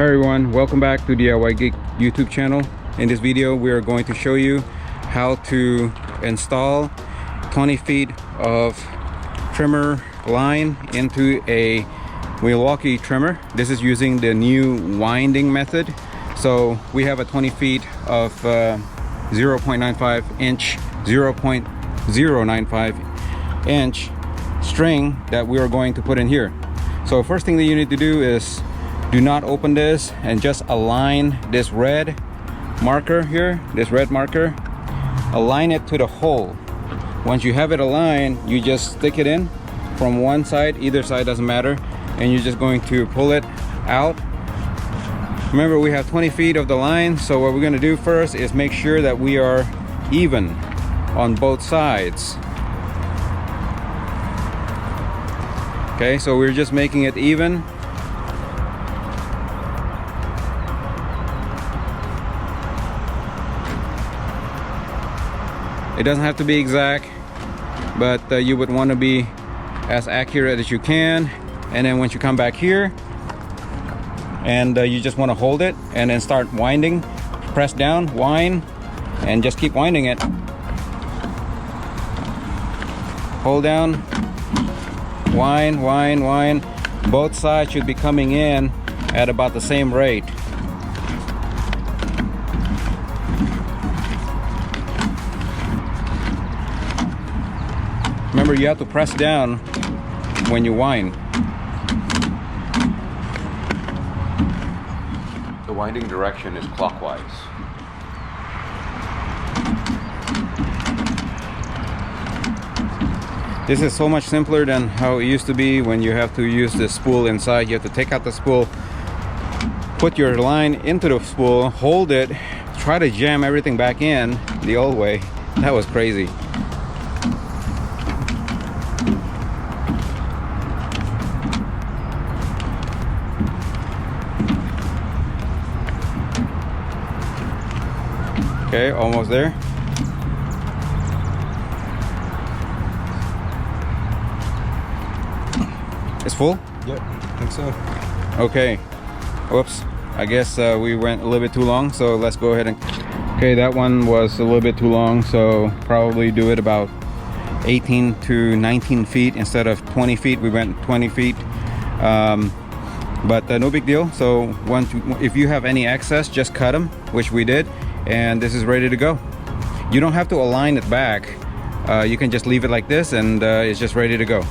Hi everyone, welcome back to DIY Geek YouTube channel. In this video we are going to show you how to install 20 feet of trimmer line into a Milwaukee trimmer. This is using the new winding method. So we have a 20 feet of 0.95 inch 0.095 inch string that we are going to put in here. So first thing that you need to do is do not open this and just align this red marker here, this red marker, align it to the hole. Once you have it aligned, you just stick it in from one side, either side doesn't matter, and you're just going to pull it out. Remember, we have 20 feet of the line, so what we're going to do first is make sure that we are even on both sides. Okay, so we're just making it even. It doesn't have to be exact, but you would want to be as accurate as you can. And then once you come back here and you just want to hold it and then start winding, press down, wind, and just keep winding it. Hold down, wind, wind, wind. Both sides should be coming in at about the same rate. Remember, you have to press down when you wind. The winding direction is clockwise. This is so much simpler than how it used to be when you have to use the spool inside. You have to take out the spool, put your line into the spool, hold it, try to jam everything back in the old way. That was crazy. Okay, almost there. It's full? Yep, I think so. Okay. Whoops. I guess we went a little bit too long, so let's go ahead and... Okay, that one was a little bit too long, so probably do it about 18 to 19 feet instead of 20 feet. We went 20 feet. But no big deal. So if you have any excess, just cut them, which we did. And this is ready to go. You don't have to align it back. You can just leave it like this and it's just ready to go.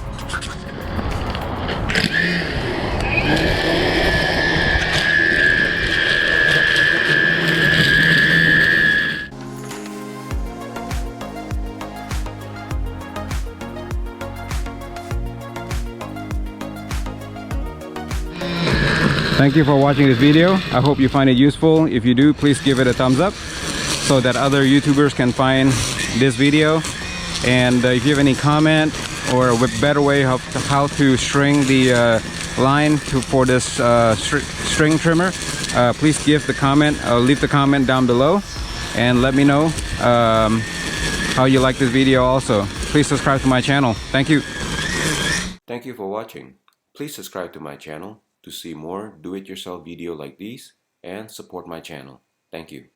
Thank you for watching this video. I hope you find it useful. If you do, please give it a thumbs up so that other YouTubers can find this video. And if you have any comment or a better way of how to string the line for this string trimmer, please give the comment, leave the comment down below and let me know how you like this video also. Please subscribe to my channel. Thank you. Thank you for watching. Please subscribe to my channel to see more do-it-yourself video like these and support my channel. Thank you.